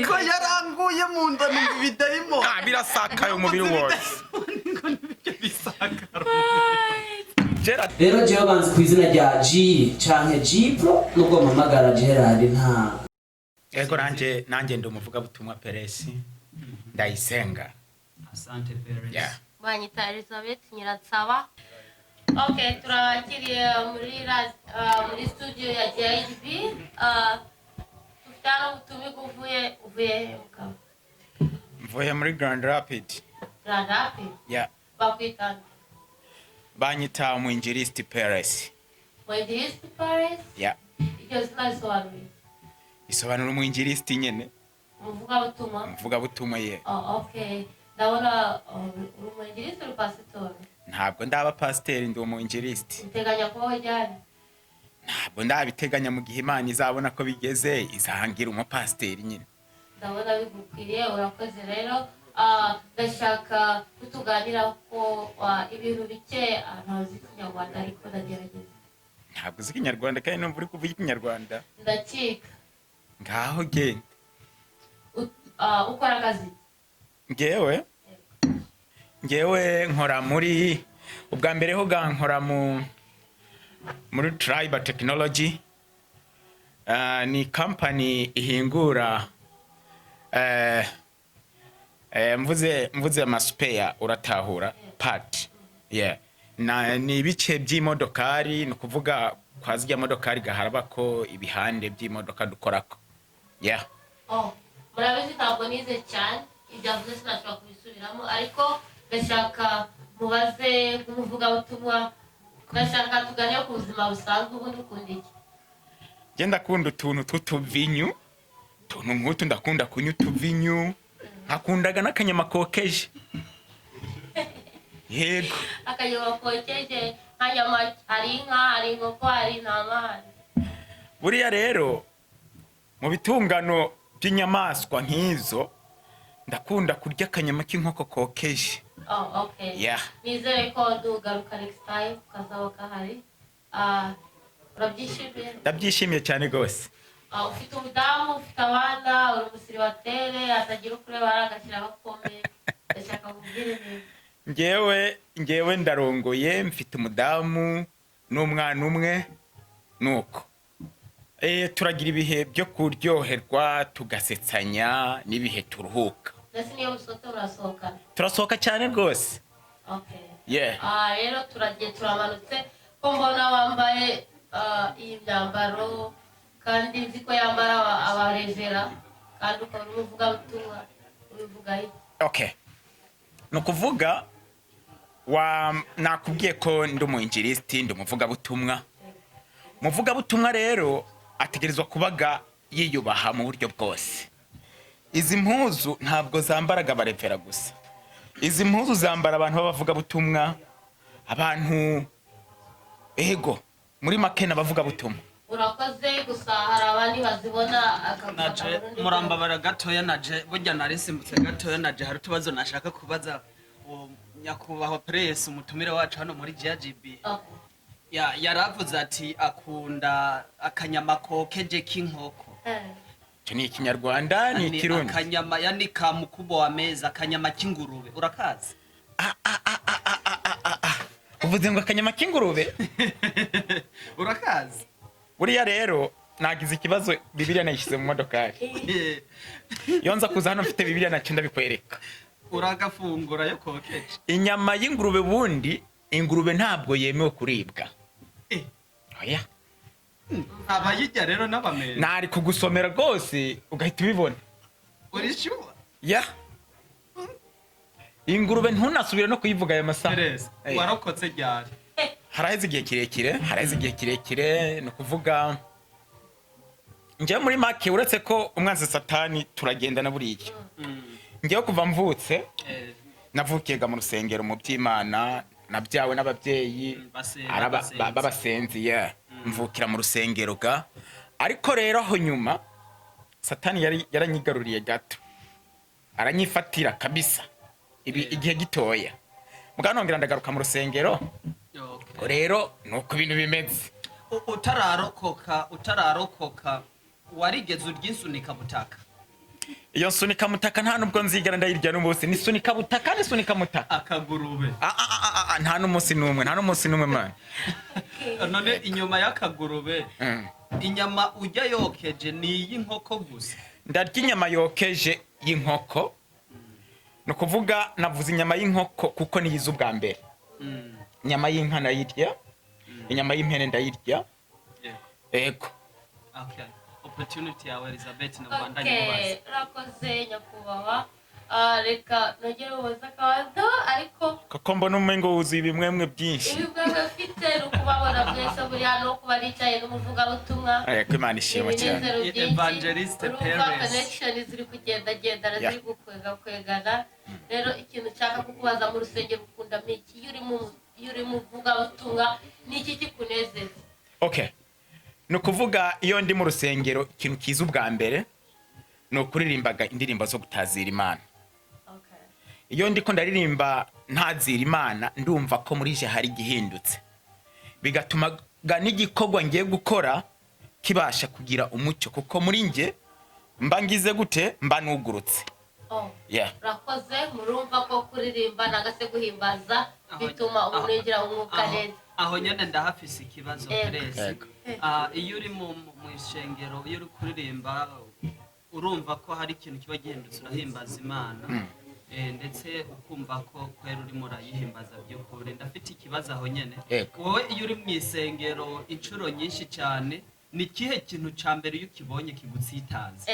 ko yaranguye mu nda numva ibidayimo birasakaye umubiri wose rero jewe banzi ku izina rya G canke G Pro nubwo mpamagara Gerard nta ego nanjye ndi umuvugabutumwa Peresi Ndayisenga. Asante Perez. Yeah. Banyita Elizabeth Nyiransaba. Okay, turabakiriye muri studio ya JIB. Tufitano ubutumwa Mvuye muri Grand Rapid. Grand Rapid? Yeah. Bakwitana? Banyita Mwinjilisti Peresi. Mwinjilisti Peresi? Yeah. Icyo zina risobanuye? Isobanura umwinjilisti nyene. Umuvugabutumwa ye. Oh, okay. Ndabona umwinjilisti uri pasitori? Ntabwo ndaba pasiteri ndi umwinjilisti. Uteganya kubaho ryari? Ntabwo ndabiteganya mu gihe Imana izabona ko bigeze izahangira umupasiteri nyine. Ndabona bigukwiriye urakoze rero. Ndashaka kutuganira ko ibintu bike ntazi Ikinyarwanda ariko ndagerageza. Ntabwo uzi Ikinyarwanda kandi numva uri kuvuga Ikinyarwanda. Ndakika. Ngaho genda. Ukora akazi? Ngewe nkora muri ubwa mbere ho nkora muri Tribe Technology. Ni company ihingura mvuze amaspare uratahura part. Yeah. Ni ibice by'imodokari no kuvuga kwazijya modokari gaharaba ko ibihande by'imodoka dukorako. Yeah. Murabizi ntabwo nize cyane ibyavuze sinashobora kubisubiramo ariko gashaka mubaze kumuvugabutumwa gashaka tuganire ku buzima busanzwe ubundi ukunda iki? Genda kunda utuntu tw'utuvinyu tuntu nk'utu ndakunda kunywa utuvinyu nkakundaga n'akanyama kokeje. Yego akanyama kokeje nkanyama hari inka hari inkoko hari intama. Buriya rero mu bitungano by'inyamaswa nk'izo ndakunda kurya akanyama k'inkoko kokeje. Okay. Yeah. Nizere ko dugaruka next time kazaba kahari. Urabyishimiye? Ndabyishimiye cyane gose. Ufite umudamu, ufite abana, uri umusiribateri, atagira ukureba aragashyiraho pome. Ndashaka kubwira ngewe ndarongoye mfite umudamu n'umwana umwe nuko. Turagira ibihe byo kuryoherwa tugasetsanya n'ibihe turuhuka. Ndetse niyo musoto urasohokana? Turasohoka cyane rwose. Okay. Yeah. Rero turagiye turamanutse ko mbona wambaye iyi myambaro kandi nzi ko yambara abarevera kandi ukaba umuvugabutumwa ubivuga iki? Okay. No kuvuga nakubwiye ko ndi umwinjilisti ndi umuvugabutumwa. Umuvugabutumwa rero ategerezwa kubaga yiyubaha mu buryo bwose. Izi mpuzu ntabwo zambaraga barevera gusa. Izi mpuzu zambara abantu b'abavugabutumwa, abantu muri make n'abavugabutumwa. Urakoze gusa hari abandi bazibona naje murambabara gatoya naje burya narisimbutse gatoya naje hari tubazo nashaka kubaza nyakubahwa Press umutumire wacu hano muri JIB. Yaravuze ati akunda akanyama kokeje k'inkoko. Cyo ni Ikinyarwanda ni Kirundi. Akanyama yani ka mukubo wa meza akanyama k'ingurube urakazi? Uvuze ngo akanyama k'ingurube? Urakazi? Buriya rero nagize ikibazo Bibiliya nayishyize mu modokari. Yonza kuza hano mfite Bibiliya nacyo ndabikwereka. Uragafungura yo kokeje. Inyama y'ingurube bundi ingurube ntabwo yemewe kuribwa. Oya. Abayijya rero n'abamere. Nari kugusomera rwose ugahita ubibona. Urishyuha? Ya. Ingurube ntunasubire no kuyivuga aya masaha. Warokotse ryari? Haraheze igihe kirekire no kuvuga njye muri make uretse ko umwanzi Satani turagenda na buriya. Ngiye kuva mvutse navukiye mu rusengero mu by'Imana nabyawe n'ababyeyi babasenzi mvukira mu rusengero ariko rero aho nyuma Satani yaranyigaruriye gato aranyifatira kabisa igihe gitoya muganongera ndagaruka mu rusengero. Rero nuko ibintu bimeze. Utararokoka warigeze uryinsunika butaka? iyo nsunika mutaka nta nubwo nzigera ndayirya n'umunsi ni sunika butaka ni sunika mutaka akagurube nta n'umunsi n'umwe man none inyuma y'akagurube inyama ujya yokeje ni iy'inkoko gusa ndarya inyama yokeje y'inkoko ni ukuvuga navuze inyama y'inkoko kuko niyiza ubwa mbere inyama y'inka ndayirya inyama y'impene ndayirya ego okay opportunity yawe Elizabeth na Rwanda nibaza rakoze nyakubahwa reka nogere ubuza kabantu ariko kuko mbona umengo wuzuye ibimwemwe byinshi ibimwemwe mfite ni ukubabona byose buri hano kuba nicaye n'umuvugabutumwa ko Imana ishimwe cyane Evangeliste Perez connection ziri kugendagenda ziri gukwegana rero ikintu nshaka kukubaza mu rusengero ukunda miki iyo uri muvugabutumwa ni iki kikunezeza okay ni ukuvuga iyo ndi mu rusengero ikintu kiza ubwa mbere ni ukuririmbaga indirimbo zo gutazira Imana iyo ndiko ndaririmba ntazira Imana ndumva ko muri je hari gihindutse bigatuma n'igikorwa ngiye gukora kibasha kugira umucyo kuko muri nge mba ngize gute mba nugurutse rakoze murumva ko kuririmba nagase guhimbaza bituma umuntu yinjira mu mwuka neza aho nyene ndahafise ikibazo Perez iyo uri mu ishengero iyo uri kuririmba urumva ko hari ikintu kiba gihindutse urahimbaza Imana ndetse ukumva ko kwera urimo urayihimbaza by'ukuri ndafite ikibazo aho nyene wowe iyo uri mu isengero inshuro nyinshi cyane ni kihe kintu ca mbere iyo ukibonye kigutsitaza